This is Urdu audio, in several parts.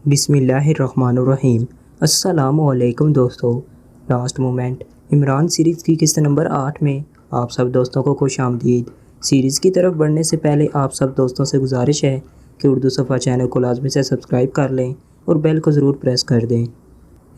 بسم اللہ الرحمن الرحیم۔ السلام علیکم دوستو۔ لاسٹ مومنٹ عمران سیریز کی قسط نمبر 8 میں آپ سب دوستوں کو خوش آمدید۔ سیریز کی طرف بڑھنے سے پہلے آپ سب دوستوں سے گزارش ہے کہ اردو صفحہ چینل کو لازمی سے سبسکرائب کر لیں اور بیل کو ضرور پریس کر دیں۔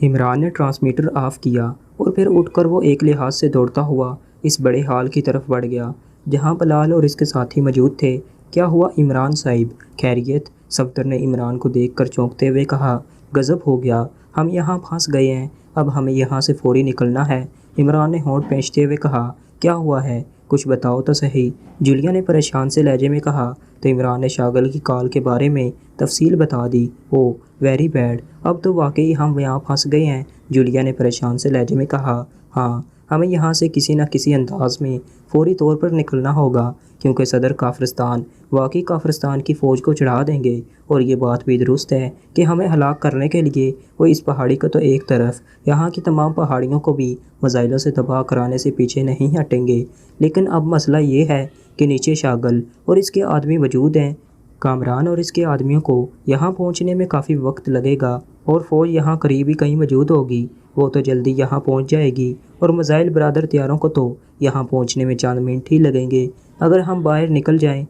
عمران نے ٹرانسمیٹر آف کیا اور پھر اٹھ کر وہ ایک لحاظ سے دوڑتا ہوا اس بڑے ہال کی طرف بڑھ گیا جہاں بلال اور اس کے ساتھی موجود تھے۔ کیا ہوا عمران صاحب، خیریت؟ صفدر نے عمران کو دیکھ کر چونکتے ہوئے کہا۔ غضب ہو گیا، ہم یہاں پھنس گئے ہیں، اب ہمیں یہاں سے فوری نکلنا ہے۔ عمران نے ہونٹ پینچتے ہوئے کہا۔ کیا ہوا ہے، کچھ بتاؤ تو صحیح، جولیا نے پریشان سے لہجے میں کہا۔ تو عمران نے شاغل کی کال کے بارے میں تفصیل بتا دی۔ اوہ ویری بیڈ، اب تو واقعی ہم یہاں پھنس گئے ہیں، جولیا نے پریشان سے لہجے میں کہا۔ ہاں، ہمیں یہاں سے کسی نہ کسی انداز میں فوری طور پر نکلنا ہوگا کیونکہ صدر کافرستان واقعی کافرستان کی فوج کو چڑھا دیں گے، اور یہ بات بھی درست ہے کہ ہمیں ہلاک کرنے کے لیے وہ اس پہاڑی کو تو ایک طرف یہاں کی تمام پہاڑیوں کو بھی میزائلوں سے تباہ کرانے سے پیچھے نہیں ہٹیں گے۔ لیکن اب مسئلہ یہ ہے کہ نیچے شاغل اور اس کے آدمی موجود ہیں۔ کامران اور اس کے آدمیوں کو یہاں پہنچنے میں کافی وقت لگے گا اور فوج یہاں قریب ہی کہیں موجود ہوگی، وہ تو جلدی یہاں پہنچ جائے گی، اور میزائل برادر طیاروں کو تو یہاں پہنچنے میں چند منٹ ہی لگیں گے۔ اگر ہم باہر نکل جائیں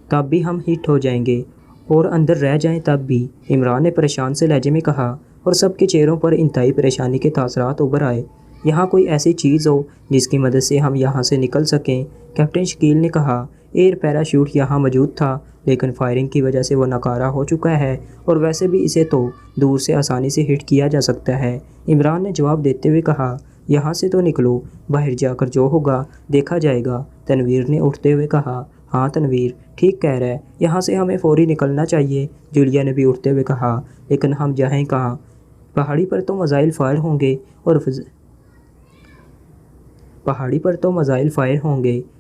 تب بھی ہم ہٹ ہو جائیں گے، اور اندر رہ جائیں تب بھی، عمران نے پریشان سے لہجے میں کہا، اور سب کے چہروں پر انتہائی پریشانی کے تاثرات ابھر آئے۔ یہاں کوئی ایسی چیز ہو جس کی مدد سے ہم یہاں سے نکل سکیں، کیپٹن شکیل نے کہا۔ ایئر پیراشوٹ یہاں موجود تھا لیکن فائرنگ کی وجہ سے وہ ناکارہ ہو چکا ہے، اور ویسے بھی اسے تو دور سے آسانی سے ہٹ کیا جا سکتا ہے، عمران نے جواب دیتے ہوئے کہا۔ یہاں سے تو نکلو، باہر جا کر جو ہوگا دیکھا جائے گا، تنویر نے اٹھتے ہوئے کہا۔ ہاں تنویر ٹھیک کہہ رہا ہے، یہاں سے ہمیں فوری نکلنا چاہیے، جولیا نے بھی اٹھتے ہوئے کہا۔ لیکن ہم جائیں کہاں؟ پہاڑی پر تو میزائل فائر ہوں گے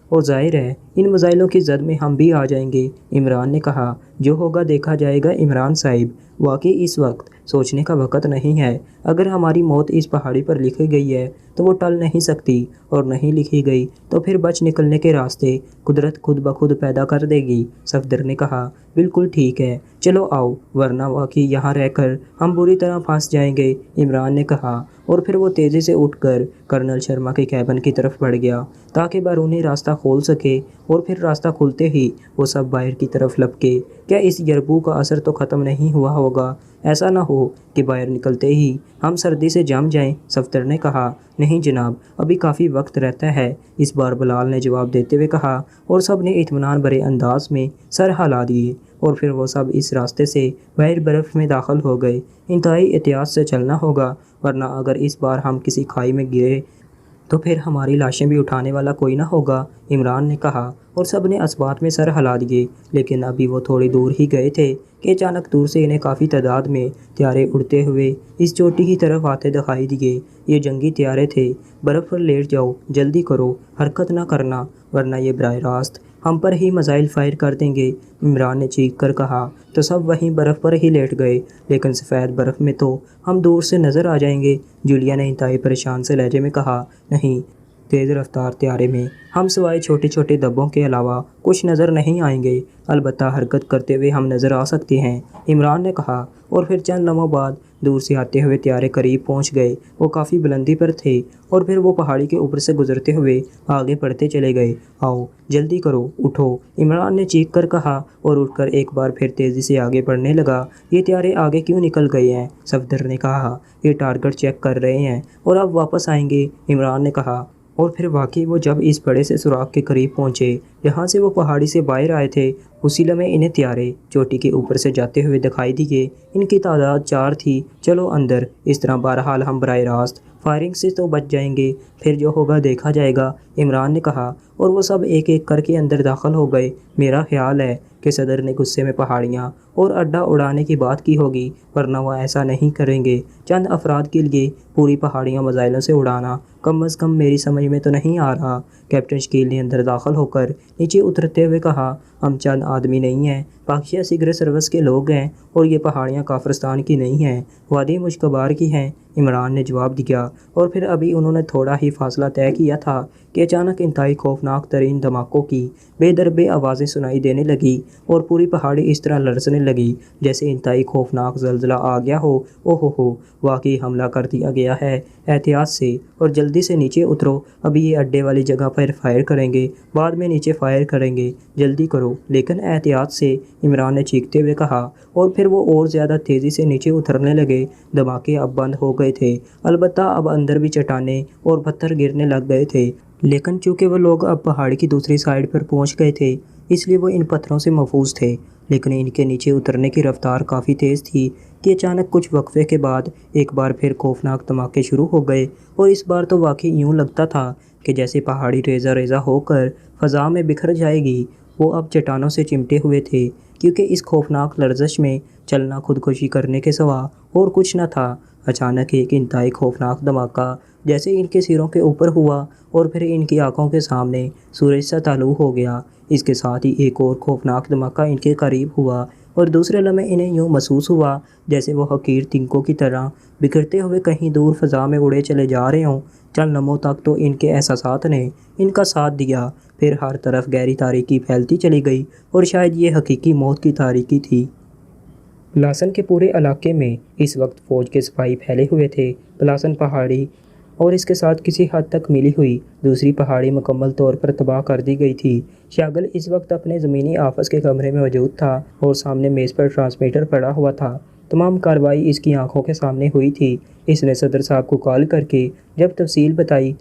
اور ظاہر ہے ان میزائلوں کی زد میں ہم بھی آ جائیں گے، عمران نے کہا۔ جو ہوگا دیکھا جائے گا عمران صاحب، واقعی اس وقت سوچنے کا وقت نہیں ہے۔ اگر ہماری موت اس پہاڑی پر لکھی گئی ہے تو وہ ٹل نہیں سکتی، اور نہیں لکھی گئی تو پھر بچ نکلنے کے راستے قدرت خود بخود پیدا کر دے گی، صفدر نے کہا۔ بالکل ٹھیک ہے، چلو آؤ، ورنہ واقعی یہاں رہ کر ہم بری طرح پھنس جائیں گے، عمران نے کہا، اور پھر وہ تیزی سے اٹھ کر کرنل شرما کے کیبن کی طرف بڑھ گیا تاکہ بیرونی راستہ کھول سکے، اور پھر راستہ کھلتے ہی وہ سب باہر کی طرف لپکے۔ کیا اس یربو کا اثر تو ختم نہیں ہوا ہوگا؟ ایسا نہ ہو کہ باہر نکلتے ہی ہم سردی سے جم جائیں، صفدر نے کہا۔ نہیں جناب، ابھی کافی وقت رہتا ہے، اس بار بلال نے جواب دیتے ہوئے کہا، اور سب نے اطمینان بھرے انداز میں سر ہلا دیے، اور پھر وہ سب اس راستے سے باہر برف میں داخل ہو گئے۔ انتہائی احتیاط سے چلنا ہوگا، ورنہ اگر اس بار ہم کسی کھائی میں گرے تو پھر ہماری لاشیں بھی اٹھانے والا کوئی نہ ہوگا، عمران نے کہا، اور سب نے اس بات میں سر ہلا دیے۔ لیکن ابھی وہ تھوڑی دور ہی گئے تھے کہ اچانک دور سے انہیں کافی تعداد میں طیارے اڑتے ہوئے اس چوٹی کی طرف آتے دکھائی دیے۔ یہ جنگی طیارے تھے۔ برف پر لیٹ جاؤ، جلدی کرو، حرکت نہ کرنا، ورنہ یہ براہ راست ہم پر ہی میزائل فائر کر دیں گے، عمران نے چیخ کر کہا۔ تو سب وہیں برف پر ہی لیٹ گئے، لیکن سفید برف میں تو ہم دور سے نظر آ جائیں گے، جولیا نے انتہائی پریشان سے لہجے میں کہا۔ نہیں، تیز رفتار طیارے میں ہم سوائے چھوٹے چھوٹے دبوں کے علاوہ کچھ نظر نہیں آئیں گے، البتہ حرکت کرتے ہوئے ہم نظر آ سکتے ہیں، عمران نے کہا، اور پھر چند لمحوں بعد دور سے آتے ہوئے طیارے قریب پہنچ گئے۔ وہ کافی بلندی پر تھے، اور پھر وہ پہاڑی کے اوپر سے گزرتے ہوئے آگے بڑھتے چلے گئے۔ آؤ جلدی کرو، اٹھو، عمران نے چیخ کر کہا، اور اٹھ کر ایک بار پھر تیزی سے آگے بڑھنے لگا۔ یہ طیارے آگے کیوں نکل گئے ہیں؟ صفدر نے کہا۔ یہ ٹارگٹ چیک کر رہے ہیں اور اب واپس آئیں گے، عمران نے کہا۔ اور پھر واقعی وہ جب اس بڑے سے سوراخ کے قریب پہنچے جہاں سے وہ پہاڑی سے باہر آئے تھے، اسی لمحے انہیں طیارے چوٹی کے اوپر سے جاتے ہوئے دکھائی دیے۔ ان کی تعداد 4 تھی۔ چلو اندر، اس طرح بہرحال ہم براہ راست فائرنگ سے تو بچ جائیں گے، پھر جو ہوگا دیکھا جائے گا، عمران نے کہا، اور وہ سب ایک ایک کر کے اندر داخل ہو گئے۔ میرا خیال ہے کہ صدر نے غصے میں پہاڑیاں اور اڈا اڑانے کی بات کی ہوگی، ورنہ وہ ایسا نہیں کریں گے۔ چند افراد کے لیے پوری پہاڑیاں میزائلوں سے اڑانا کم از کم میری سمجھ میں تو نہیں آ رہا، کیپٹن شکیل نے اندر داخل ہو کر نیچے اترتے ہوئے کہا۔ ہم چند آدمی نہیں ہیں، پاکیہ سیکرٹ سروس کے لوگ ہیں، اور یہ پہاڑیاں کافرستان کی نہیں ہیں، وادی مشکبار کی ہیں، عمران نے جواب دیا، اور پھر ابھی انہوں نے تھوڑا ہی فاصلہ طے کیا تھا کہ اچانک انتہائی خوفناک ترین دھماکوں کی بے دربے آوازیں سنائی دینے لگیں اور پوری پہاڑی اس طرح لرزنے لگی جیسے انتہائی خوفناک زلزلہ آ گیا ہو۔ اوہ، واقعی حملہ کر دیا گیا ہے، احتیاط سے اور جلدی سے نیچے اترو، ابھی یہ اڈے والی جگہ پر فائر کریں گے، بعد میں نیچے فائر کریں گے، جلدی کرو لیکن احتیاط سے، عمران نے چیختے ہوئے کہا، اور پھر وہ اور زیادہ تیزی سے نیچے اترنے لگے۔ دھماکے اب بند ہو گئے تھے، البتہ اب اندر بھی چٹانیں اور پتھر گرنے لگ گئے تھے، لیکن چونکہ وہ لوگ اب پہاڑی کی دوسری سائیڈ پر پہنچ گئے تھے اس لیے وہ ان پتھروں سے محفوظ تھے، لیکن ان کے نیچے اترنے کی رفتار کافی تیز تھی کہ اچانک کچھ وقفے کے بعد ایک بار پھر خوفناک دھماکے شروع ہو گئے، اور اس بار تو واقعی یوں لگتا تھا کہ جیسے پہاڑی ریزہ ریزہ ہو کر فضا میں بکھر جائے گی۔ وہ اب چٹانوں سے چمٹے ہوئے تھے کیونکہ اس خوفناک لرزش میں چلنا خودکشی کرنے کے سوا اور کچھ نہ تھا۔ اچانک ایک انتہائی خوفناک دھماکہ جیسے ان کے سروں کے اوپر ہوا اور پھر ان کی آنکھوں کے سامنے سورج سا طلوع ہو گیا۔ اس کے ساتھ ہی ایک اور خوفناک دھماکہ ان کے قریب ہوا اور دوسرے لمحے انہیں یوں محسوس ہوا جیسے وہ حقیر تنکوں کی طرح بکھرتے ہوئے کہیں دور فضا میں اڑے چلے جا رہے ہوں۔ چند لمحوں تک تو ان کے احساسات نے ان کا ساتھ دیا، پھر ہر طرف گہری تاریکی پھیلتی چلی گئی اور شاید یہ حقیقی موت کی تاریکی تھی۔ پلاسن کے پورے علاقے میں اس وقت فوج کے سپاہی پھیلے ہوئے تھے۔ پلاسن پہاڑی اور اس کے ساتھ کسی حد تک ملی ہوئی دوسری پہاڑی مکمل طور پر تباہ کر دی گئی تھی۔ شاگل اس وقت اپنے زمینی آفس کے کمرے میں موجود تھا اور سامنے میز پر ٹرانسمیٹر پڑا ہوا تھا۔ تمام کارروائی اس کی آنکھوں کے سامنے ہوئی تھی۔ اس نے صدر صاحب کو کال کر کے جب تفصیل بتائی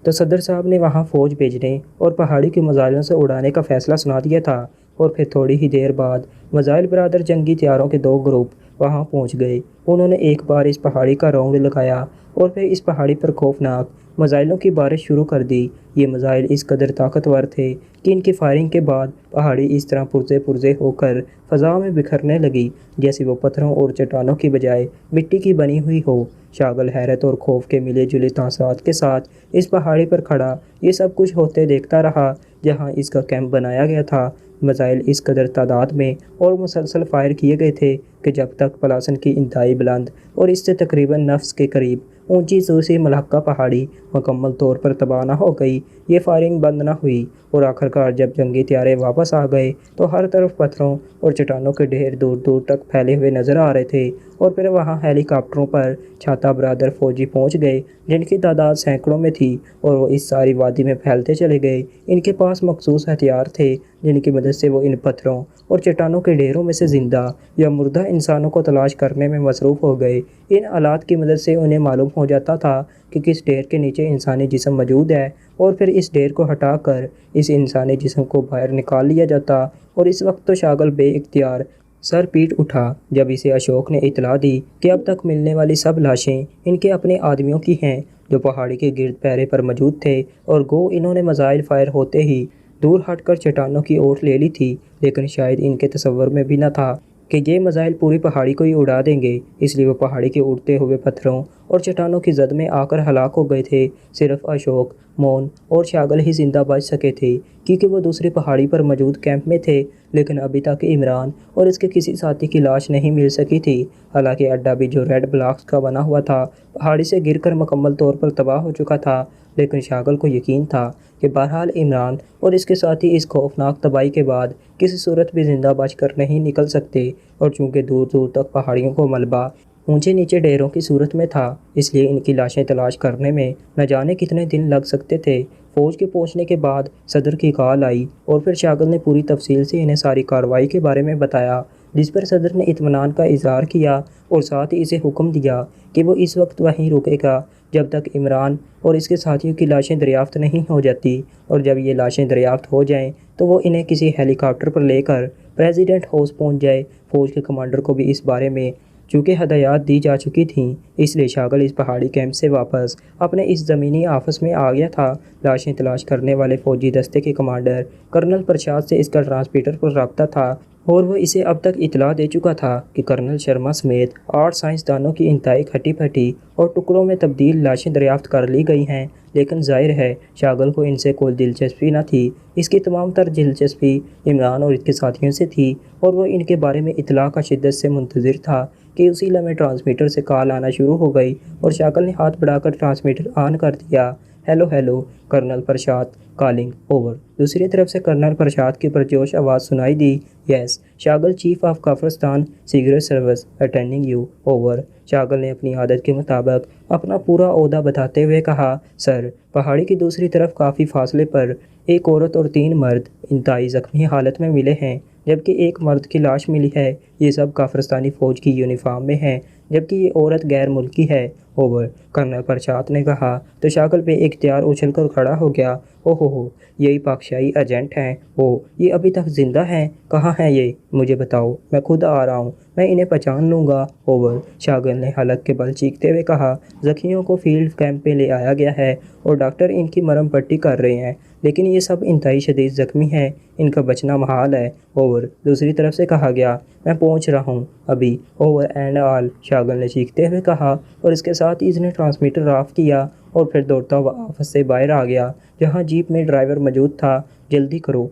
تو صدر صاحب نے وہاں فوج بھیجنے اور پہاڑی کے میزائلوں سے اڑانے کا فیصلہ سنا دیا تھا، اور پھر تھوڑی ہی دیر بعد میزائل بردار جنگی طیاروں کے 2 گروپ وہاں پہنچ گئے۔ انہوں نے ایک بار اس پہاڑی کا راؤنڈ لگایا اور پھر اس پہاڑی پر خوفناک میزائلوں کی بارش شروع کر دی۔ یہ میزائل اس قدر طاقتور تھے کہ ان کی فائرنگ کے بعد پہاڑی اس طرح پرزے پرزے ہو کر فضا میں بکھرنے لگی جیسے وہ پتھروں اور چٹانوں کی بجائے مٹی کی بنی ہوئی ہو۔ شاگل حیرت اور خوف کے ملے جلے تاثرات کے ساتھ اس پہاڑی پر کھڑا یہ سب کچھ ہوتے دیکھتا رہا جہاں اس کا کیمپ بنایا گیا تھا۔ میزائل اس قدر تعداد میں اور مسلسل فائر کیے گئے تھے کہ جب تک پلاسن کی انتہائی بلند اور اس سے تقریباً نفس کے قریب اونچی دوسری ملحقہ پہاڑی مکمل طور پر تباہ نہ ہو گئی، یہ فائرنگ بند نہ ہوئی، اور آخرکار جب جنگی طیارے واپس آ گئے تو ہر طرف پتھروں اور چٹانوں کے ڈھیر دور دور تک پھیلے ہوئے نظر آ رہے تھے، اور پھر وہاں ہیلی کاپٹروں پر چھاتا برادر فوجی پہنچ گئے جن کی تعداد سینکڑوں میں تھی، اور وہ اس ساری وادی میں پھیلتے چلے گئے۔ ان کے پاس مخصوص ہتھیار تھے جن کی مدد سے وہ ان پتھروں اور چٹانوں کے ڈھیروں میں سے زندہ یا مردہ انسانوں کو تلاش کرنے میں مصروف ہو گئے۔ ان آلات کی مدد سے انہیں معلوم ہو جاتا تھا کہ کس ڈھیر کے نیچے انسانی جسم موجود ہے، اور پھر اس ڈھیر کو ہٹا کر اس انسانی جسم کو باہر نکال لیا جاتا، اور اس وقت تو شاگل بے اختیار سر پیٹ اٹھا جب اسے اشوک نے اطلاع دی کہ اب تک ملنے والی سب لاشیں ان کے اپنے آدمیوں کی ہیں جو پہاڑی کے گرد پیرے پر موجود تھے، اور گو انہوں نے میزائل فائر ہوتے ہی دور ہٹ کر چٹانوں کی اوٹ لے لی تھی، لیکن شاید ان کے تصور میں بھی نہ تھا کہ یہ میزائل پوری پہاڑی کو ہی اڑا دیں گے، اس لیے وہ پہاڑی کے اڑتے ہوئے پتھروں اور چٹانوں کی زد میں آ کر ہلاک ہو گئے تھے۔ صرف اشوک، مون اور شاگل ہی زندہ بچ سکے تھے کیونکہ وہ دوسری پہاڑی پر موجود کیمپ میں تھے، لیکن ابھی تک عمران اور اس کے کسی ساتھی کی لاش نہیں مل سکی تھی۔ حالانکہ اڈا بھی جو ریڈ بلاکس کا بنا ہوا تھا پہاڑی سے گر کر مکمل طور پر تباہ ہو چکا تھا، لیکن شاگل کو یقین تھا کہ بہرحال عمران اور اس کے ساتھی اس خوفناک تباہی کے بعد کسی صورت بھی زندہ بچ کر نہیں نکل سکتے، اور چونکہ دور دور تک پہاڑیوں کو ملبہ اونچے نیچے ڈھیروں کی صورت میں تھا، اس لیے ان کی لاشیں تلاش کرنے میں نہ جانے کتنے دن لگ سکتے تھے۔ فوج کے پہنچنے کے بعد صدر کی کال آئی اور پھر شاگل نے پوری تفصیل سے انہیں ساری کارروائی کے بارے میں بتایا، جس پر صدر نے اطمینان کا اظہار کیا اور ساتھ ہی اسے حکم دیا کہ وہ اس وقت وہیں رکے گا جب تک عمران اور اس کے ساتھیوں کی لاشیں دریافت نہیں ہو جاتی، اور جب یہ لاشیں دریافت ہو جائیں تو وہ انہیں کسی ہیلی کاپٹر پر لے کر پریزیڈنٹ ہاؤس پہنچ جائے۔ فوج کے کمانڈر کو بھی اس بارے میں چونکہ ہدایات دی جا چکی تھیں، اس لیے شاگل اس پہاڑی کیمپ سے واپس اپنے اس زمینی آفس میں آ گیا تھا۔ لاشیں تلاش کرنے والے فوجی دستے کے کمانڈر کرنل پرشاد سے اس کا ٹرانسمیٹر پر رابطہ تھا اور وہ اسے اب تک اطلاع دے چکا تھا کہ کرنل شرما سمیت 8 سائنسدانوں کی انتہائی کھٹی پھٹی اور ٹکڑوں میں تبدیل لاشیں دریافت کر لی گئی ہیں، لیکن ظاہر ہے شاغل کو ان سے کوئی دلچسپی نہ تھی۔ اس کی تمام تر دلچسپی عمران اور اس کے ساتھیوں سے تھی، اور وہ ان کے بارے میں اطلاع کا شدت سے منتظر تھا کہ اسی لمحے ٹرانسمیٹر سے کال آنا شروع ہو گئی اور شاغل نے ہاتھ بڑھا کر ٹرانسمیٹر آن کر دیا۔ Hello hello colonel Prasad calling over. دوسری طرف سے کرنل پرشاد کی پرجوش آواز سنائی دی۔ Yes Shagal, chief of Kafiristan secret service attending you over. شاغل نے اپنی عادت کے مطابق اپنا پورا عہدہ بتاتے ہوئے کہا، سر، پہاڑی کی دوسری طرف کافی فاصلے پر ایک عورت اور 3 مرد انتہائی زخمی حالت میں ملے ہیں، جبکہ ایک مرد کی لاش ملی ہے۔ یہ سب کافرستانی فوج کی یونیفارم میں ہیں، جبکہ یہ عورت غیر ملکی ہے اوور۔ کرنل پرشاد نے کہا تو شاغل بے اختیار اچھل کر کھڑا ہو گیا۔ اوہ، یہی پاکشاہی ایجنٹ ہیں؟ اوہ، یہ ابھی تک زندہ ہیں؟ کہاں ہیں یہ؟ مجھے بتاؤ، میں خود آ رہا ہوں، میں انہیں پہچان لوں گا اوور۔ شاغل نے حلق کے بل چیختے ہوئے کہا، زخمیوں کو فیلڈ کیمپ میں لے آیا گیا ہے اور ڈاکٹر ان کی مرہم پٹی کر رہے ہیں، لیکن یہ سب انتہائی شدید زخمی ہیں، ان کا بچنا محال ہے اوور۔ دوسری طرف سے کہا گیا، میں پہنچ رہا ہوں ابھی اوور اینڈ آل، شاغل نے چیختے ہوئے کہا، اور اس کے ساتھ ہی اس نے ٹرانسمیٹر آف کیا اور پھر دوڑتا ہوا آفس سے باہر آ گیا جہاں جیپ میں ڈرائیور موجود تھا۔ جلدی کرو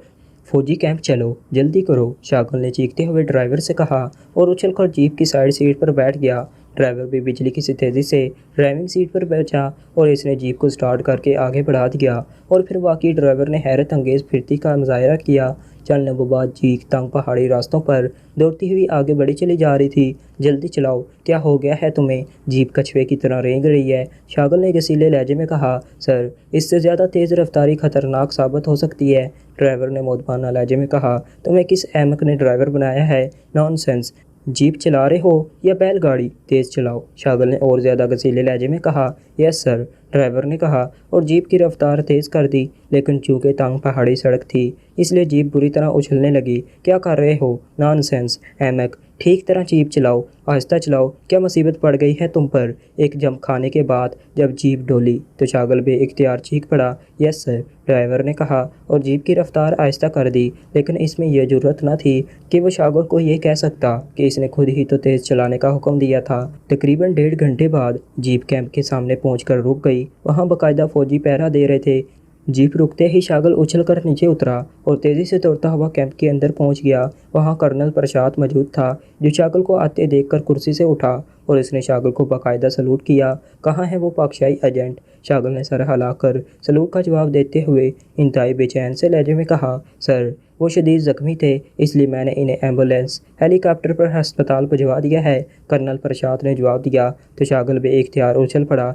فوجی کیمپ چلو، جلدی کرو، شاغل نے چیختے ہوئے ڈرائیور سے کہا اور اچھل کر جیپ کی سائیڈ سیٹ پر بیٹھ گیا۔ ڈرائیور بھی بجلی کی سی تیزی سے ڈرائیونگ سیٹ پر بیٹھا اور اس نے جیپ کو سٹارٹ کر کے آگے بڑھا دیا، اور پھر واقعی ڈرائیور نے حیرت انگیز پھرتی کا مظاہرہ کیا۔ چند لمحوں بعد جیپ تنگ پہاڑی راستوں پر دوڑتی ہوئی آگے بڑھی چلی جا رہی تھی۔ جلدی چلاؤ، کیا ہو گیا ہے تمہیں؟ جیپ کچھوے کی طرح رینگ رہی ہے، شاغل نے غصیلے لہجے میں کہا۔ سر، اس سے زیادہ تیز رفتاری خطرناک ثابت ہو سکتی ہے، ڈرائیور نے مودبانہ لہجے میں کہا۔ تمہیں کس احمق نے ڈرائیور بنایا ہے؟ نان سینس، جیپ چلا رہے ہو یا بیل گاڑی؟ تیز چلاؤ، شاغل نے اور زیادہ غصیلے لہجے میں کہا۔ یس سر، ڈرائیور نے کہا اور جیپ کی رفتار تیز کر دی، لیکن چونکہ تنگ پہاڑی سڑک تھی اس لیے جیپ بری طرح اچھلنے لگی۔ کیا کر رہے ہو؟ نان سینس، احمق، ٹھیک طرح جیپ چلاؤ، آہستہ چلاؤ، کیا مصیبت پڑ گئی ہے تم پر؟ ایک جمپ کھانے کے بعد جب جیپ ڈولی تو شاغل بے اختیار چیخ پڑا۔ یس سر، ڈرائیور نے کہا اور جیپ کی رفتار آہستہ کر دی، لیکن اس میں یہ جرأت نہ تھی کہ وہ شاغل کو یہ کہہ سکتا کہ اس نے خود ہی تو تیز چلانے کا حکم دیا تھا۔ تقریباً 1.5 گھنٹے بعد جیپ کیمپ کے سامنے پہنچ کر رک گئی۔ وہاں باقاعدہ فوجی پہرا دے رہے تھے۔ جیپ رکتے ہی شاغل اچھل کر نیچے اترا اور تیزی سے دوڑتا ہوا کیمپ کے اندر پہنچ گیا۔ وہاں کرنل پرشاد موجود تھا، جو شاغل کو آتے دیکھ کر کرسی سے اٹھا اور اس نے شاغل کو باقاعدہ سلوٹ کیا۔ کہاں ہے وہ پاکشاہی ایجنٹ؟ شاغل نے سر ہلا کر سلوٹ کا جواب دیتے ہوئے انتہائی بے چین سے لہجے میں کہا، سر، وہ شدید زخمی تھے، اس لیے میں نے انہیں ایمبولینس ہیلی کاپٹر پر ہسپتال بھجوا دیا ہے، کرنل پرشاد نے جواب دیا تو شاغل بے اختیار اچھل پڑا۔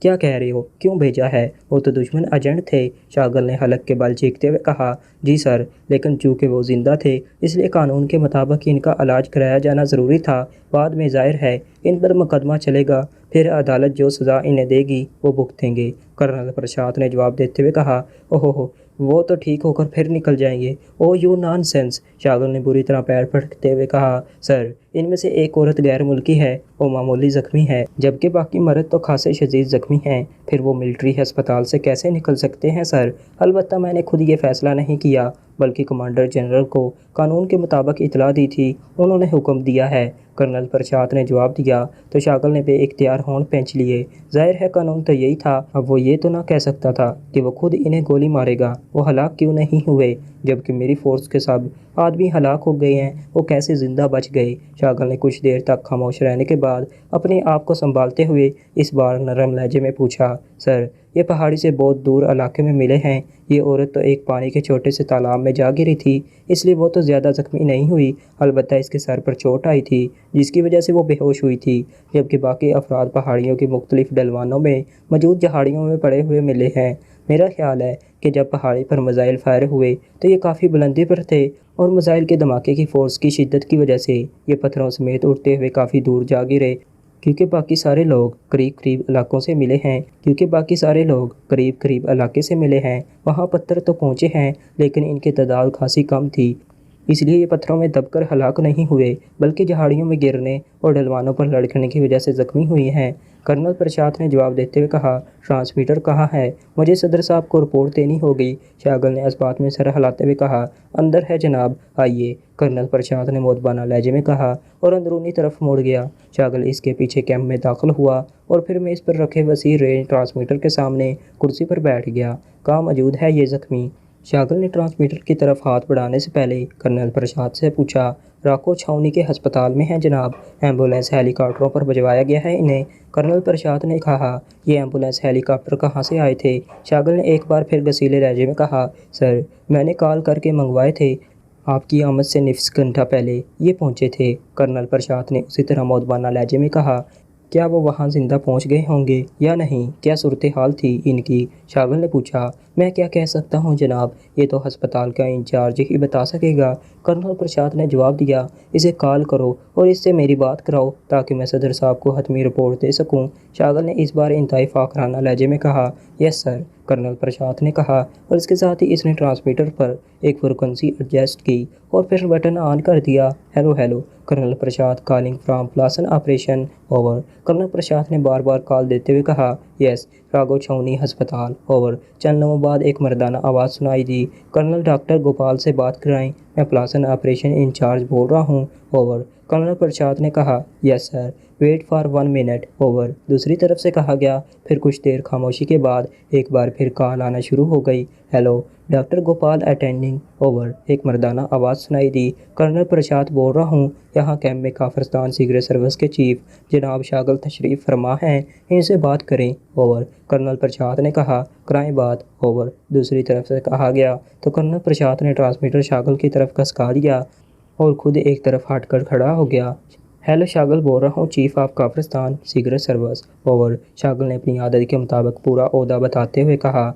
کیا کہہ رہے ہو؟ کیوں بھیجا ہے؟ وہ تو دشمن ایجنٹ تھے، شاغل نے حلق کے بل چیختے ہوئے کہا۔ جی سر، لیکن چونکہ وہ زندہ تھے اس لیے قانون کے مطابق ان کا علاج کرایا جانا ضروری تھا، بعد میں ظاہر ہے ان پر مقدمہ چلے گا، پھر عدالت جو سزا انہیں دے گی وہ بھگتیں گے، کرنل پرشاد نے جواب دیتے ہوئے کہا۔ اوہ، وہ تو ٹھیک ہو کر پھر نکل جائیں گے۔ او یو نان سینس، شاغل نے بری طرح پیر پٹکتے ہوئے کہا۔ سر، ان میں سے ایک عورت غیر ملکی ہے، وہ معمولی زخمی ہے، جبکہ باقی مرد تو خاصے شدید زخمی ہیں، پھر وہ ملٹری ہسپتال سے کیسے نکل سکتے ہیں سر؟ البتہ میں نے خود یہ فیصلہ نہیں کیا، بلکہ کمانڈر جنرل کو قانون کے مطابق اطلاع دی تھی، انہوں نے حکم دیا ہے، کرنل پرشاد نے جواب دیا تو شاغل نے بے اختیار ہونٹ پھینچ لیے۔ ظاہر ہے قانون تو یہی تھا، اب وہ یہ تو نہ کہہ سکتا تھا کہ وہ خود انہیں گولی مارے گا۔ وہ ہلاک کیوں نہیں ہوئے؟ جبکہ میری فورس کے سب آدمی ہلاک ہو گئے ہیں، وہ کیسے زندہ بچ گئے؟ شاغل نے کچھ دیر تک خاموش رہنے کے بعد اپنے آپ کو سنبھالتے ہوئے اس بار نرم لہجے میں پوچھا، سر، یہ پہاڑی سے بہت دور علاقے میں ملے ہیں، یہ عورت تو ایک پانی کے چھوٹے سے تالاب میں جا گری تھی، اس لیے وہ تو زیادہ زخمی نہیں ہوئی، البتہ اس کے سر پر چوٹ آئی تھی جس کی وجہ سے وہ بے ہوش ہوئی تھی، جبکہ باقی افراد پہاڑیوں کی مختلف ڈھلوانوں میں موجود جھاڑیوں میں پڑے ہوئے ملے ہیں۔ میرا خیال ہے کہ جب پہاڑی پر میزائل فائر ہوئے تو یہ کافی بلندی پر تھے اور میزائل کے دھماکے کی فورس کی شدت کی وجہ سے یہ پتھروں سمیت اڑتے ہوئے کافی دور جا گرے، کیونکہ باقی سارے لوگ قریب علاقے سے ملے ہیں، وہاں پتھر تو پہنچے ہیں لیکن ان کی تعداد خاصی کم تھی، اس لیے یہ پتھروں میں دب کر ہلاک نہیں ہوئے بلکہ جھاڑیوں میں گرنے اور ڈھلوانوں پر لڑکنے کی وجہ سے زخمی ہوئی ہیں۔ کرنل پرشاد نے جواب دیتے ہوئے کہا، ٹرانسمیٹر کہاں ہے؟ مجھے صدر صاحب کو رپورٹ دینی ہوگی۔ شاگل نے اس بات میں سر ہلاتے ہوئے کہا، اندر ہے جناب، آئیے۔ کرنل پرشاد نے مؤدبانہ لہجے میں کہا اور اندرونی طرف مڑ گیا۔ شاگل اس کے پیچھے کیمپ میں داخل ہوا اور پھر میز پر رکھے وسیع رینج ٹرانسمیٹر کے سامنے کرسی پر بیٹھ گیا۔ کہاں موجود ہے یہ زخمی؟ شاگل نے ٹرانسمیٹر کی طرف ہاتھ بڑھانے سے پہلے کرنل پرشاد سے پوچھا۔ راکو چھاؤنی کے ہسپتال میں ہیں جناب، ایمبولینس ہیلی کاپٹروں پر بھجوایا گیا ہے انہیں۔ کرنل پرشاد نے کہا، یہ ایمبولینس ہیلی کاپٹر کہاں سے آئے تھے؟ شاگل نے ایک بار پھر گسیلے لہجے میں کہا، سر میں نے کال کر کے منگوائے تھے، آپ کی آمد سے نصف گھنٹہ پہلے یہ پہنچے تھے۔ کرنل پرشاد نے اسی طرح مؤدبانہ لہجے میں کہا، کیا وہ وہاں زندہ پہنچ گئے ہوں گے یا نہیں؟ کیا صورتحال تھی ان کی؟ شاگل نے پوچھا، میں کیا کہہ سکتا ہوں جناب، یہ تو ہسپتال کا انچارج ہی بتا سکے گا۔ کرنل پرشاد نے جواب دیا، اسے کال کرو اور اس سے میری بات کراؤ تاکہ میں صدر صاحب کو حتمی رپورٹ دے سکوں۔ شاگل نے اس بار انتہائی فاخرانہ لہجے میں کہا، یس سر۔ کرنل پرشاد نے کہا اور اس کے ساتھ ہی اس نے ٹرانسمیٹر پر ایک فریکوینسی ایڈجسٹ کی اور پھر بٹن آن کر دیا۔ Hello hello colonel Prasad, calling from Plasan operation, over. Colonel Prasad نے بار بار کال دیتے ہوئے کہا، یس راگو چھاؤنی ہسپتال، اوور۔ چند لمحوں بعد ایک مردانہ آواز سنائی دی، کرنل ڈاکٹر گوپال سے بات کرائیں، میں پلاسن آپریشن انچارج بول رہا ہوں، اوور۔ کرنل پرشاد نے کہا، یس سر، ویٹ فار 1 منٹ، اوور۔ دوسری طرف سے کہا گیا۔ پھر کچھ دیر خاموشی کے بعد ایک بار پھر کال آنا شروع ہو گئی، hello doctor Gopal attending, over. ایک مردانہ آواز سنائی دی، کرنل پرشاد بول رہا ہوں، یہاں کیمپ میں کافرستان سیکرٹ سروس کے چیف جناب شاگل تشریف فرما ہیں، ان سے بات کریں، اوور۔ کرنل پرشاد نے کہا، کرائیں بات، اوور۔ دوسری طرف سے کہا گیا تو کرنل پرشاد نے ٹرانسمیٹر شاگل کی طرف کھسکا دیا اور خود ایک طرف ہٹ کر کھڑا ہو گیا۔ ہیلو شاگل بول رہا ہوں، chief of Kafiristan secret service, over. Shagal نے اپنی عادت کے مطابق پورا عہدہ بتاتے ہوئے کہا۔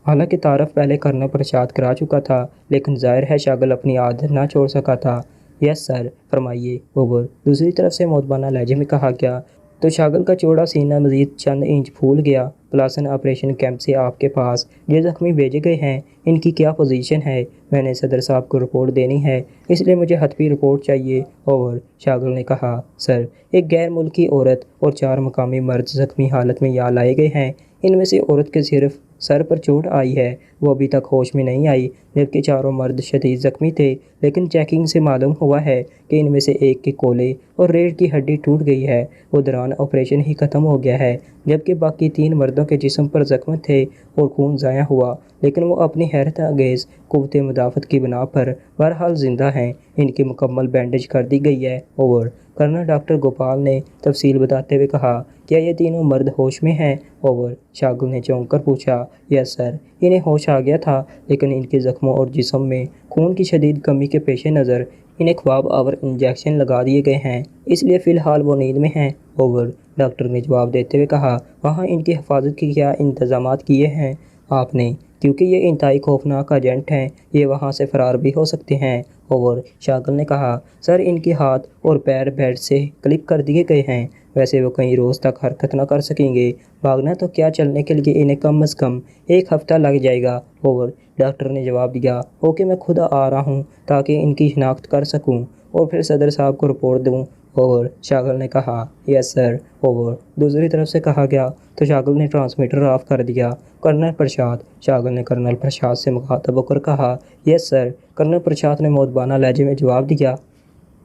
حالانکہ تعارف پہلے کرنل پرشاد کرا چکا تھا لیکن ظاہر ہے شاگل اپنی عادت نہ چھوڑ سکا تھا۔ یس سر، فرمائیے، اوور۔ دوسری طرف سے مؤدبانہ لہجے میں کہا گیا تو شاگل کا چوڑا سینہ مزید چند انچ پھول گیا۔ پلاسن آپریشن کیمپ سے آپ کے پاس یہ زخمی بھیجے گئے ہیں، ان کی کیا پوزیشن ہے؟ میں نے صدر صاحب کو رپورٹ دینی ہے، اس لیے مجھے حتمی رپورٹ چاہیے، اوور۔ شاگل نے کہا، سر ایک غیر ملکی عورت اور 4 مقامی مرد زخمی حالت میں یہاں لائے گئے ہیں، ان میں سے عورت کے صرف سر پر چوٹ آئی ہے، وہ ابھی تک ہوش میں نہیں آئی، جبکہ چاروں مرد شدید زخمی تھے، لیکن چیکنگ سے معلوم ہوا ہے کہ ان میں سے ایک کے کولے اور ریڑھ کی ہڈی ٹوٹ گئی ہے، وہ دوران آپریشن ہی ختم ہو گیا ہے، جبکہ باقی 3 مردوں کے جسم پر زخم تھے اور خون ضائع ہوا، لیکن وہ اپنی حیرت انگیز قوت مدافعت کی بنا پر بہرحال زندہ ہیں، ان کی مکمل بینڈیج کر دی گئی ہے، اوور۔ کرنل ڈاکٹر گوپال نے تفصیل بتاتے ہوئے کہا، کیا یہ تینوں مرد ہوش میں ہیں، اوور؟ شاگل نے چونک کر پوچھا، یس سر، انہیں ہوش آ گیا تھا لیکن ان کے زخموں اور جسم میں خون کی شدید کمی کے پیش نظر انہیں خواب آور انجیکشن لگا دیے گئے ہیں، اس لیے فی الحال وہ نیند میں ہیں، اوور۔ ڈاکٹر نے جواب دیتے ہوئے کہا، وہاں ان کی حفاظت کے کیا انتظامات کیے ہیں آپ نے؟ کیونکہ یہ انتہائی خوفناک ایجنٹ ہیں، یہ وہاں سے فرار بھی ہو سکتے ہیں، اوور۔ شاگل نے کہا، سر ان کے ہاتھ اور پیر بیڈ سے کلپ کر دیے گئے ہیں، ویسے وہ کئی روز تک حرکت نہ کر سکیں گے، بھاگنا تو کیا چلنے کے لیے انہیں کم از کم 1 ہفتہ لگ جائے گا، اوور۔ ڈاکٹر نے جواب دیا، اوکے میں خود آ رہا ہوں تاکہ ان کی شناخت کر سکوں اور پھر صدر صاحب کو رپورٹ دوں، اوور۔ شاگل نے کہا، یس سر، اوور۔ دوسری طرف سے کہا گیا تو شاگل نے ٹرانسمیٹر آف کر دیا۔ کرنل پرشاد، شاگل نے کرنل پرشاد سے مخاطب ہو کر کہا، یس سر۔ کرنل پرشاد نے مؤدبانہ لہجے میں جواب دیا،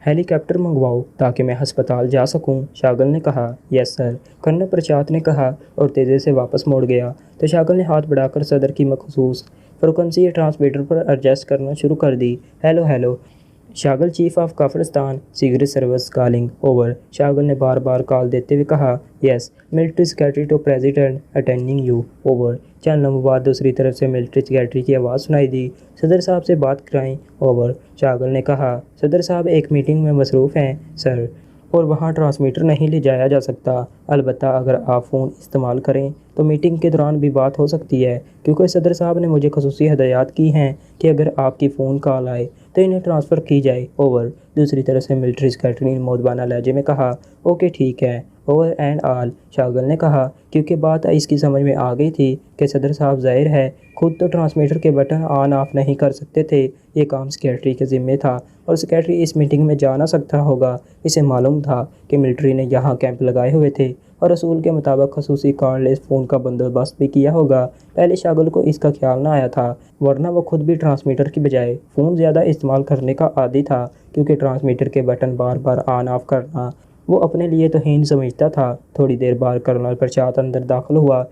ہیلی کاپٹر منگواؤ تاکہ میں ہسپتال جا سکوں، شاگل نے کہا، یس سر۔ کرنل پرشاد نے کہا اور تیزی سے واپس موڑ گیا تو شاگل نے ہاتھ بڑھا کر صدر کی مخصوص فریکوینسی ٹرانسمیٹر پر ایڈجسٹ کرنا شروع کر دی، hello hello Shagal chief of Kafiristan secret service calling, over. Shagal نے بار بار کال دیتے ہوئے کہا، yes military secretary to president attending you, over. چند لمحوں بعد دوسری طرف سے ملٹری سیکریٹری کی آواز سنائی دی، صدر صاحب سے بات کرائیں، اوور۔ شاگل نے کہا، صدر صاحب ایک میٹنگ میں مصروف ہیں سر، اور وہاں ٹرانسمیٹر نہیں لے جایا جا سکتا، البتہ اگر آپ فون استعمال کریں تو میٹنگ کے دوران بھی بات ہو سکتی ہے، کیونکہ صدر صاحب نے مجھے خصوصی ہدایات کی ہیں کہ اگر آپ کی فون کال آئے تو انہیں ٹرانسفر کی جائے، اوور۔ دوسری طرف سے ملٹری سیکریٹری نے مؤدبانہ لہجے میں کہا، اوکے ٹھیک ہے، اوور اینڈ آل، شاغل نے کہا، کیونکہ بات اس کی سمجھ میں آ گئی تھی کہ صدر صاحب ظاہر ہے خود تو ٹرانسمیٹر کے بٹن آن آف نہیں کر سکتے تھے، یہ کام سیکریٹری کے ذمے تھا اور سیکریٹری اس میٹنگ میں جا نہ سکتا ہوگا۔ اسے معلوم تھا کہ ملٹری نے یہاں کیمپ لگائے ہوئے تھے اور اصول کے مطابق خصوصی کارڈ لیس فون کا بندوبست بھی کیا ہوگا۔ پہلے شاغل کو اس کا خیال نہ آیا تھا، ورنہ وہ خود بھی ٹرانسمیٹر کی بجائے فون زیادہ استعمال کرنے کا عادی تھا، کیونکہ ٹرانسمیٹر کے button bar bar on of کرنا وہ اپنے لیے توہین سمجھتا تھا۔ تھوڑی دیر بعد کرنل پرشاد اندر داخل ہوا۔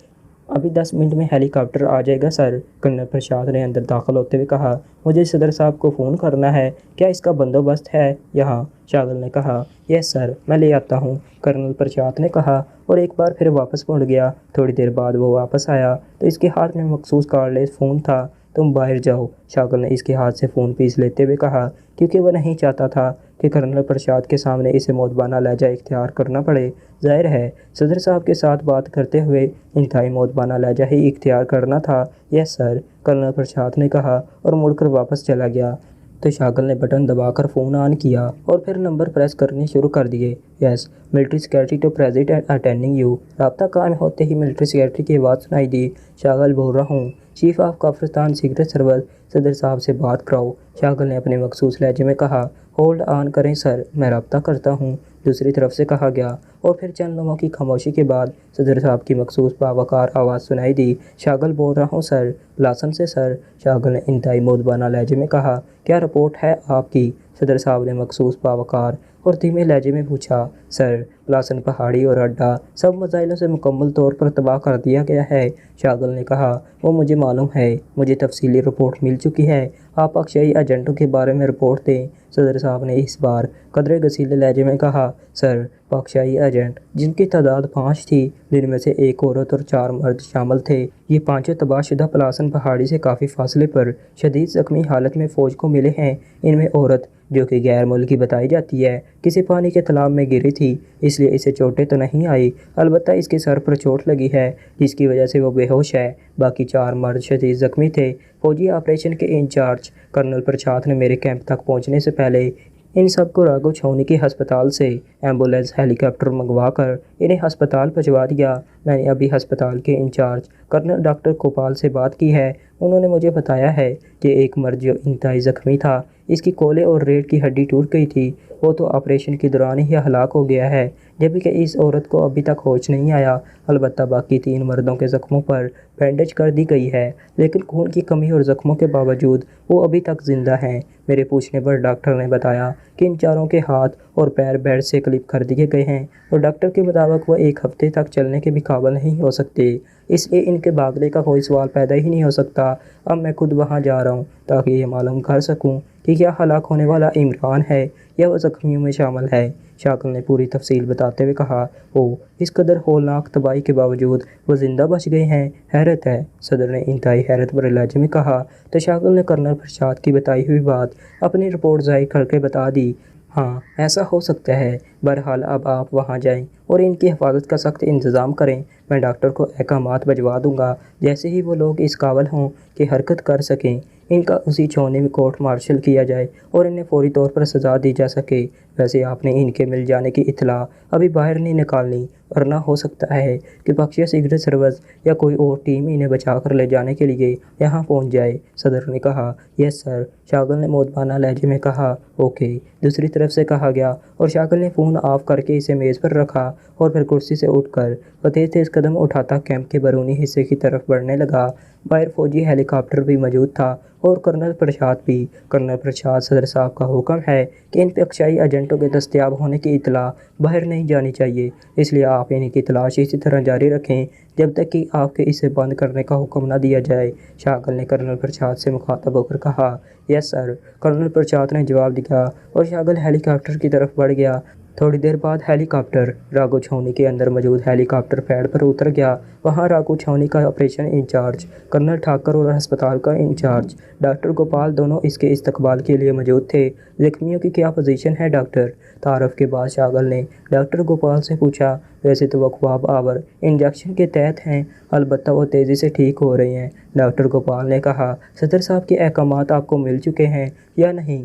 ابھی 10 منٹ میں ہیلی کاپٹر آ جائے گا سر، کرنل پرشاد نے اندر داخل ہوتے ہوئے کہا۔ مجھے صدر صاحب کو فون کرنا ہے، کیا اس کا بندوبست ہے یہاں؟ شاغل نے کہا۔ یس سر، میں لے آتا ہوں، کرنل پرشاد نے کہا اور ایک بار پھر واپس مڑ گیا۔ تھوڑی دیر بعد وہ واپس آیا تو اس کے ہاتھ میں مخصوص کارڈ لیس فون تھا۔ تم باہر جاؤ، شاغل نے اس کے ہاتھ سے فون پیس لیتے ہوئے کہا، کیونکہ وہ نہیں چاہتا تھا کہ کرنل پرشاد کے سامنے اسے مؤدبانہ لہجہ اختیار کرنا پڑے۔ ظاہر ہے صدر صاحب کے ساتھ بات کرتے ہوئے انتہائی مؤدبانہ لہجہ ہی اختیار کرنا تھا۔ یس سر، کرنل پرشاد نے کہا اور مڑ کر واپس چلا گیا۔ تو شاغل نے بٹن دبا کر فون آن کیا اور پھر نمبر پریس کرنے شروع کر دیے۔ Yes, military secretary to president attending you. رابطہ قائم ہوتے ہی ملٹری سیکریٹری کی آواز سنائی دی۔ شاغل بول رہا ہوں، chief of Kafiristan secret service, صدر صاحب سے بات کراؤ، شاغل نے اپنے مخصوص لہجے میں کہا۔ ہولڈ آن کریں سر، میں رابطہ کرتا ہوں، دوسری طرف سے کہا گیا، اور پھر چند لمحوں کی خاموشی کے بعد صدر صاحب کی مخصوص باوقار آواز سنائی دی۔ شاغل بول رہا ہوں سر، لاسن سے سر، شاغل نے انتہائی مؤدبانہ لہجے میں کہا۔ کیا رپورٹ ہے آپ کی؟ صدر صاحب نے مخصوص باوقار اور دھیمے لہجے میں پوچھا۔ سر، لاسن پہاڑی اور اڈہ سب میزائلوں سے مکمل طور پر تباہ کر دیا گیا ہے، شاغل نے کہا۔ وہ مجھے معلوم ہے، مجھے تفصیلی رپورٹ مل چکی ہے، آپ اکشئی ایجنٹوں کے بارے میں رپورٹ دیں، صدر صاحب نے اس بار قدرے گسیلے لہجے میں کہا۔ سر، پاکشاہی ایجنٹ جن کی تعداد 5 تھی، جن میں سے 1 عورت اور 4 مرد شامل تھے، یہ پانچوں تباہ شدہ پلاسن پہاڑی سے کافی فاصلے پر شدید زخمی حالت میں فوج کو ملے ہیں۔ ان میں عورت، جو کہ غیر ملکی بتائی جاتی ہے، کسی پانی کے تالاب میں گری تھی، اس لیے اسے چوٹیں تو نہیں آئی، البتہ اس کے سر پر چوٹ لگی ہے جس کی وجہ سے وہ بے ہوش ہے۔ باقی 4 مرد شدید زخمی تھے۔ فوجی آپریشن کے انچارج کرنل پرشاد نے میرے کیمپ تک پہنچنے سے پہلے ان سب کو راگھو چھاؤنی کے ہسپتال سے ایمبولینس ہیلی کاپٹر منگوا کر انہیں ہسپتال پہنچوا دیا۔ میں نے ابھی ہسپتال کے انچارج کرنل ڈاکٹر گوپال سے بات کی ہے، انہوں نے مجھے بتایا ہے کہ ایک مرد جو انتہائی زخمی تھا، اس کی کولے اور ریڑھ کی ہڈی ٹوٹ گئی تھی، وہ تو آپریشن کے دوران ہی ہلاک ہو گیا ہے، جبکہ اس عورت کو ابھی تک ہوش نہیں آیا۔ البتہ باقی 3 مردوں کے زخموں پر بینڈیج کر دی گئی ہے، لیکن خون کی کمی اور زخموں کے باوجود وہ ابھی تک زندہ ہیں۔ میرے پوچھنے پر ڈاکٹر نے بتایا کہ ان چاروں کے ہاتھ اور پیر بیڈ سے کلپ کر دیے گئے ہیں اور ڈاکٹر کے مطابق وہ 1 ہفتے تک چلنے کے بھی قابل نہیں ہو سکتے، اس لیے ان کے بھاگنے کا کوئی سوال پیدا ہی نہیں ہو سکتا۔ اب میں خود وہاں جا رہا ہوں تاکہ یہ معلوم کر سکوں کہ کیا ہلاک ہونے والا عمران ہے یا وہ زخمیوں میں شامل ہے، شاغل نے پوری تفصیل بتاتے ہوئے کہا۔ اوہ، اس قدر ہولناک تباہی کے باوجود وہ زندہ بچ گئے ہیں، حیرت ہے، صدر نے انتہائی حیرت بھرے لہجے میں کہا۔ تو شاغل نے کرنل پرشاد کی بتائی ہوئی بات اپنی رپورٹ ظاہر کر کے بتا دی۔ ہاں، ایسا ہو سکتا ہے، بہرحال اب آپ وہاں جائیں اور ان کی حفاظت کا سخت انتظام کریں، میں ڈاکٹر کو احکامات بھجوا دوں گا، جیسے ہی وہ لوگ اس قابل ہوں کہ حرکت کر سکیں، ان کا اسی چھاؤنی میں کورٹ مارشل کیا جائے اور انہیں فوری طور پر سزا دی جا سکے۔ ویسے آپ نے ان کے مل جانے کی اطلاع ابھی باہر نہیں نکالنی، ورنہ ہو سکتا ہے کہ بخشیہ سیکرٹ سروس یا کوئی اور ٹیم انہیں بچا کر لے جانے کے لیے یہاں پہنچ جائے، صدر نے کہا۔ یس سر، شاغل نے مؤدبانہ لہجے میں کہا۔ اوکے، دوسری طرف سے کہا گیا اور شاغل نے فون آف کر کے اسے میز پر رکھا اور پھر کرسی سے اٹھ کر وہ تیز تیز قدم اٹھاتا کیمپ کے بیرونی حصے کی طرف بڑھنے لگا۔ باہر فوجی ہیلی کاپٹر بھی موجود تھا اور کرنل پرشاد بھی۔ کرنل پرشاد، صدر صاحب کا حکم ہے کہ ان پہ اکشائی ایجنٹوں کے دستیاب ہونے کی اطلاع باہر نہیں جانی چاہیے، اس لیے آپ ان کی تلاش اسی طرح جاری رکھیں جب تک کہ آپ کے اسے بند کرنے کا حکم نہ دیا جائے، شاغل نے کرنل پرشاد سے مخاطب ہو کر کہا۔ یس سر، کرنل پرشاد نے جواب دیا اور شاغل ہیلی کاپٹر کی طرف بڑھ گیا۔ تھوڑی دیر بعد ہیلی کاپٹر راگھو چھاؤنی کے اندر موجود ہیلی کاپٹر پیڈ پر اتر گیا۔ وہاں راگھو چھاؤنی کا آپریشن انچارج کرنل ٹھاکر اور ہسپتال کا انچارج ڈاکٹر گوپال دونوں اس کے استقبال کے لیے موجود تھے۔ زخمیوں کی کیا پوزیشن ہے ڈاکٹر؟ تعارف کے بعد شاغل نے ڈاکٹر گوپال سے پوچھا۔ ویسے تو وہ خواب آور انجیکشن کے تحت ہیں، البتہ وہ تیزی سے ٹھیک ہو رہے ہیں، ڈاکٹر گوپال نے کہا۔ صدر صاحب کے احکامات آپ کو مل چکے ہیں یا نہیں؟